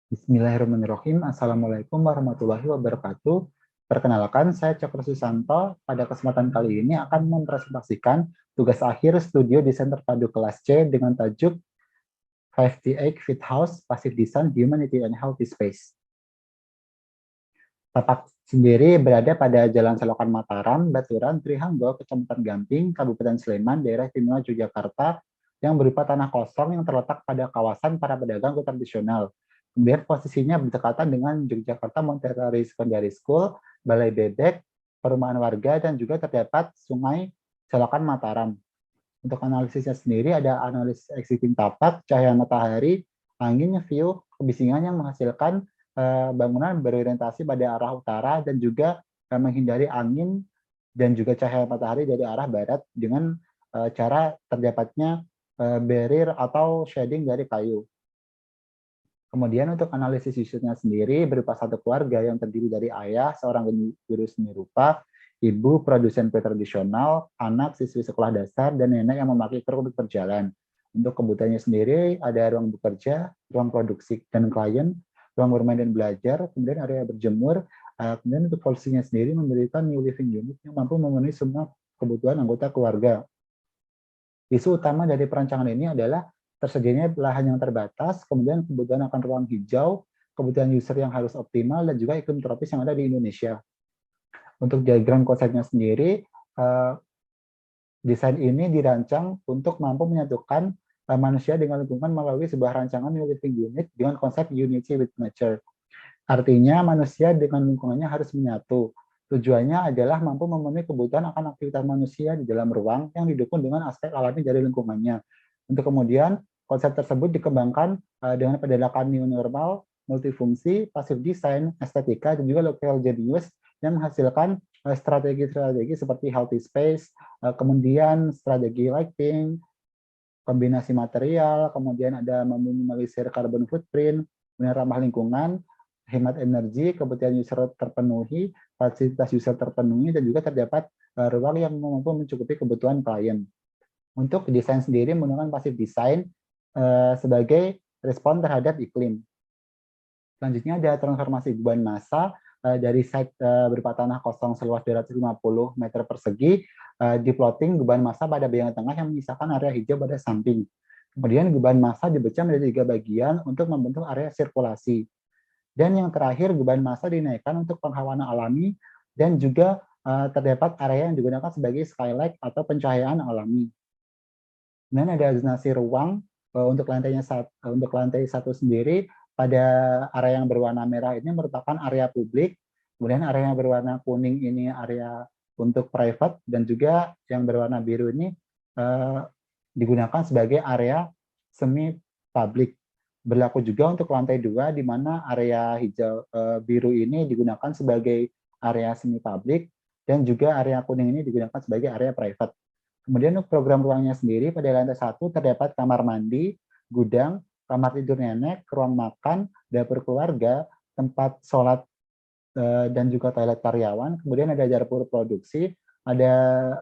Bismillahirrahmanirrahim. Assalamualaikum warahmatullahi wabarakatuh. Perkenalkan, saya Cokro Susanto. Pada kesempatan kali ini akan mempresentasikan tugas akhir studio desain terpadu kelas C dengan tajuk 58 Feet House, Passive Design, Humanity and Healthy Space. Tapak sendiri berada pada Jalan Selokan Mataram, Baturan, Trihanggo, Kecamatan Gamping, Kabupaten Sleman, Daerah Istimewa Yogyakarta, yang berupa tanah kosong yang terletak pada kawasan para pedagang tradisional. Kemudian posisinya berdekatan dengan Yogyakarta Montessori Secondary School, Balai Bebek, perumahan warga, dan juga terdapat Sungai Selokan Mataram. Untuk analisisnya sendiri ada analisis existing tapak, cahaya matahari, angin, view, kebisingan yang menghasilkan bangunan berorientasi pada arah utara dan juga menghindari angin dan juga cahaya matahari dari arah barat dengan cara terdapatnya barrier atau shading dari kayu. Kemudian untuk analisis usernya sendiri berupa satu keluarga yang terdiri dari ayah, seorang guru seni rupa, ibu, produsen kue tradisional, anak, siswi sekolah dasar, dan nenek yang memakai truk untuk berjalan. Untuk kebutuhannya sendiri ada ruang bekerja, ruang produksi dan klien, ruang bermain dan belajar, kemudian area berjemur, kemudian untuk polisinya sendiri memberikan new living unit yang mampu memenuhi semua kebutuhan anggota keluarga. Isu utama dari perancangan ini adalah tersedianya lahan yang terbatas, kemudian kebutuhan akan ruang hijau, kebutuhan user yang harus optimal, dan juga iklim tropis yang ada di Indonesia. Untuk diagram konsepnya sendiri, desain ini dirancang untuk mampu menyatukan manusia dengan lingkungan melalui sebuah rancangan new living unit dengan konsep unity with nature. Artinya manusia dengan lingkungannya harus menyatu. Tujuannya adalah mampu memenuhi kebutuhan akan aktivitas manusia di dalam ruang yang didukung dengan aspek alami dari lingkungannya. Untuk kemudian, konsep tersebut dikembangkan dengan pendekatan new normal, multifungsi, passive design, estetika, dan juga local genius yang menghasilkan strategi-strategi seperti healthy space, kemudian strategi lighting, kombinasi material, kemudian ada meminimalisir carbon footprint, kemudian ramah lingkungan, hemat energi, kebutuhan user terpenuhi, fasilitas user terpenuhi, dan juga terdapat ruang yang mampu mencukupi kebutuhan klien. Untuk desain sendiri menggunakan passive design sebagai respon terhadap iklim. Selanjutnya ada transformasi beban massa dari site berupa tanah kosong seluas 250 meter persegi, di plotting beban massa pada bagian tengah yang menyisakan area hijau pada samping. Kemudian beban massa dipecah menjadi 3 bagian untuk membentuk area sirkulasi. Dan yang terakhir, beban massa dinaikkan untuk penghawaan alami dan juga terdapat area yang digunakan sebagai skylight atau pencahayaan alami. Kemudian ada zonasi ruang untuk untuk lantai satu sendiri. Pada area yang berwarna merah ini merupakan area publik, kemudian area yang berwarna kuning ini area untuk private, dan juga yang berwarna biru ini digunakan sebagai area semi publik. Berlaku juga untuk lantai 2, di mana area hijau biru ini digunakan sebagai area semi publik, dan juga area kuning ini digunakan sebagai area private. Kemudian untuk program ruangnya sendiri, pada lantai 1 terdapat kamar mandi, gudang, kamar tidur nenek, ruang makan, dapur keluarga, tempat sholat dan juga toilet karyawan. Kemudian ada dapur produksi, ada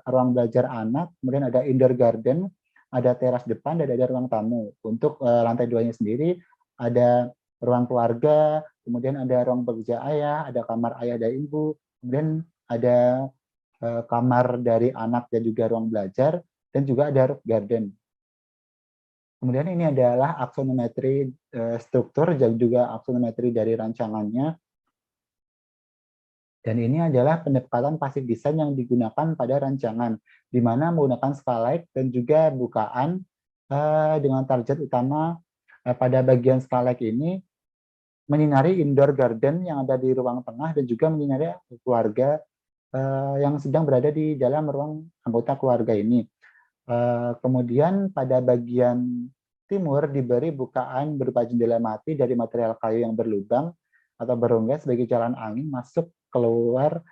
ruang belajar anak, kemudian ada indoor garden, ada teras depan, dan ada ruang tamu. Untuk lantai 2-nya sendiri ada ruang keluarga, kemudian ada ruang bekerja ayah, ada kamar ayah dan ibu, kemudian ada kamar dari anak dan juga ruang belajar, dan juga ada roof garden. Kemudian ini adalah aksonometri struktur dan juga aksonometri dari rancangannya. Dan ini adalah pendekatan passive design yang digunakan pada rancangan, di mana menggunakan skylight dan juga bukaan dengan target utama pada bagian skylight ini menyinari indoor garden yang ada di ruang tengah dan juga menyinari keluarga yang sedang berada di dalam ruang anggota keluarga ini. Kemudian pada bagian timur diberi bukaan berupa jendela mati dari material kayu yang berlubang atau berongga sebagai jalan angin masuk keluar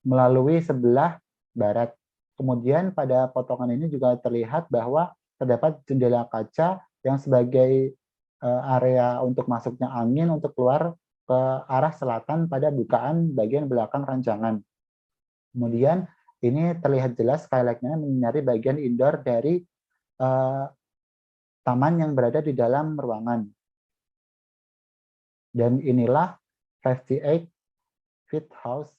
melalui sebelah barat. Kemudian pada potongan ini juga terlihat bahwa terdapat jendela kaca yang sebagai area untuk masuknya angin untuk keluar ke arah selatan pada bukaan bagian belakang rancangan. Kemudian ini terlihat jelas skylight-nya menyinari bagian indoor dari taman yang berada di dalam ruangan. Dan inilah 58 feet house